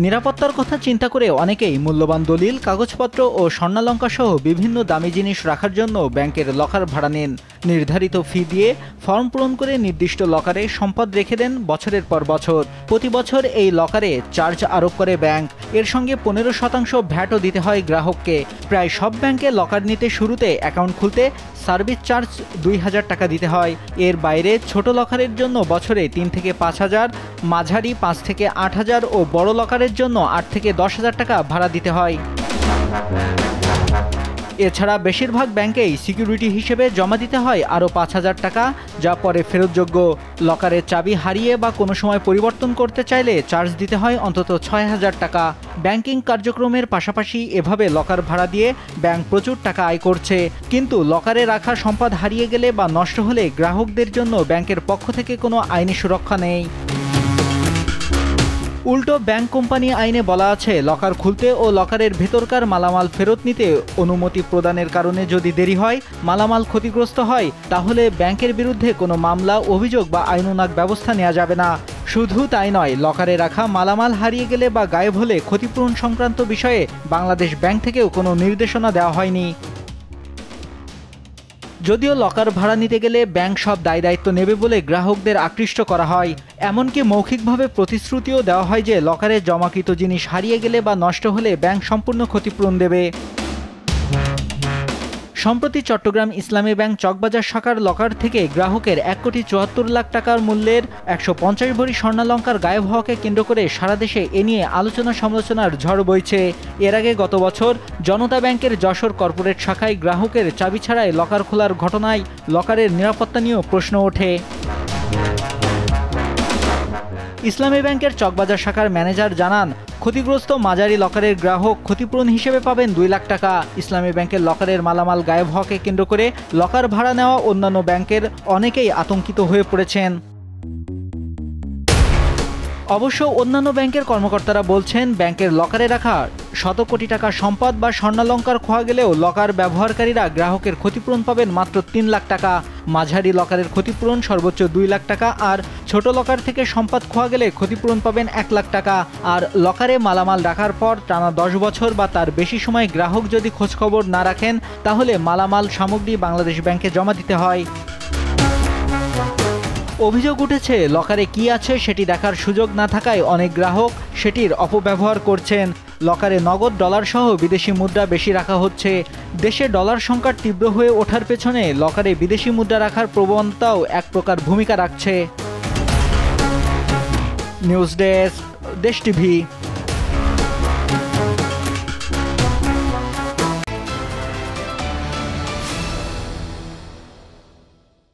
নিরাপত্তার কথা চিন্তা করে অনেকেই মূল্যবান দলিল, কাগজপত্র ও স্বর্ণালঙ্কার সহ বিভিন্ন দামি জিনিস রাখার জন্য ব্যাংকের লকার ভাড়া নেন। নির্ধারিত ফি দিয়ে ফর্ম পূরণ করে নির্দিষ্ট লকারে সম্পদ রেখে দেন বছরের পর বছর। প্রতি বছর এই লকারে চার্জ আরোপ করে ব্যাংক। এর সঙ্গে 15% ভ্যাটও দিতে হয় গ্রাহককে। প্রায় সব ব্যাংকে লকার নিতে শুরুতে অ্যাকাউন্ট খুলতে সার্ভিস চার্জ 2000 টাকা দিতে হয়। এর বাইরে ছোট লকারের জন্য বছরে 3 থেকে 5000, মাঝারি 5 থেকে 8000 ও বড় লকারের জন্য 8 থেকে 10,000 টাকা ভাড়া দিতে হয়। এছাড়া বেশিরভাগ ব্যাংকেই সিকিউরিটি হিসেবে জমা দিতে হয় আরও 5000 টাকা, যা পরে ফেরতযোগ্য। লকারের চাবি হারিয়ে বা কোনো সময় পরিবর্তন করতে চাইলে চার্জ দিতে হয় অন্তত 6000 টাকা। ব্যাংকিং কার্যক্রমের পাশাপাশি এভাবে লকার ভাড়া দিয়ে ব্যাংক প্রচুর টাকা আয় করছে। কিন্তু লকারে রাখা সম্পদ হারিয়ে গেলে বা নষ্ট হলে গ্রাহকদের জন্য ব্যাংকের পক্ষ থেকে কোনো আইনি সুরক্ষা নেই। উল্টো ব্যাংক কোম্পানি আইনে বলা আছে, লকার খুলতে ও লকারের ভেতরকার মালামাল ফেরত নিতে অনুমতি প্রদানের কারণে যদি দেরি হয়, মালামাল ক্ষতিগ্রস্ত হয়, তাহলে ব্যাংকের বিরুদ্ধে কোনো মামলা, অভিযোগ বা আইনানুগ ব্যবস্থা নেওয়া যাবে না। শুধু তাই নয়, লকারে রাখা মালামাল হারিয়ে গেলে বা গায়েব হলে ক্ষতিপূরণ সংক্রান্ত বিষয়ে বাংলাদেশ ব্যাংক থেকেও কোনো নির্দেশনা দেওয়া হয়নি। যদিও লকার ভাড়া নিতে গেলে ব্যাংক সব দায়-দায়িত্ব নেবে বলে গ্রাহকদের আকৃষ্ট করা হয়। এমনকি মৌখিকভাবে প্রতিশ্রুতিও দেওয়া হয় যে লকারে জমাকৃত জিনিস হারিয়ে গেলে বা নষ্ট হলে ব্যাংক সম্পূর্ণ ক্ষতিপূরণ দেবে। সম্প্রতি চট্টগ্রাম ইসলামী ব্যাংক চকবাজার শাখার লকার থেকে গ্রাহকের 1,74,00,000 টাকার মূল্যের 150 ভরি স্বর্ণালঙ্কার গায়েব হওয়াকে কেন্দ্র করে সারা দেশে এ নিয়ে আলোচনা সমালোচনার ঝড় বইছে। এর আগে গত বছর জনতা ব্যাংকের যশোর কর্পোরেট শাখায় গ্রাহকের চাবি ছাড়াই লকার খোলার ঘটনায় লকারের নিরাপত্তা নিয়েও প্রশ্ন ওঠে। ইসলামী ব্যাংকের চকবাজার শাখার ম্যানেজার জানান, ক্ষতিগ্রস্ত মাঝারি লকারের গ্রাহক ক্ষতিপূরণ হিসেবে পাবেন 2 লাখ টাকা। ইসলামী ব্যাংকের লকারের মালামাল গায়েব হওয়াকে কেন্দ্র করে লকার ভাড়া নেওয়া অন্যান্য ব্যাংকের অনেকেই আতঙ্কিত হয়ে পড়েছেন। অবশ্য অন্যান্য ব্যাংকের কর্মকর্তারা বলছেন, ব্যাংকের লকারে রাখা শত কোটি টাকার সম্পদ বা স্বর্ণালঙ্কার খোয়া গেলেও লকার ব্যবহারকারীরা গ্রাহকের ক্ষতিপূরণ পাবেন মাত্র 3 লাখ টাকা। মাঝারি লকারের ক্ষতিপূরণ সর্বোচ্চ 2 লাখ টাকা, আর ছোট লকার থেকে সম্পদ খোয়া গেলে ক্ষতিপূরণ পাবেন 1 লাখ টাকা। আর লকারে মালামাল রাখার পর টানা 10 বছর বা তার বেশি সময় গ্রাহক যদি খোঁজখবর না রাখেন, তাহলে মালামাল সামগ্রী বাংলাদেশ ব্যাংকে জমা দিতে হয়। অভিযোগ উঠেছে, লকারে কি আছে সেটি দেখার সুযোগ না থাকায় অনেক গ্রাহক সেটির অপব্যবহার করছেন। লকারে নগদ, ডলার সহ বিদেশি মুদ্রা বেশি রাখা হচ্ছে। দেশে ডলার সংকট তীব্র হয়ে ওঠার পেছনে লকারে বিদেশি মুদ্রা রাখার প্রবণতাও এক প্রকার ভূমিকা রাখছে। নিউজ ডেস্ক, দেশ টিভি।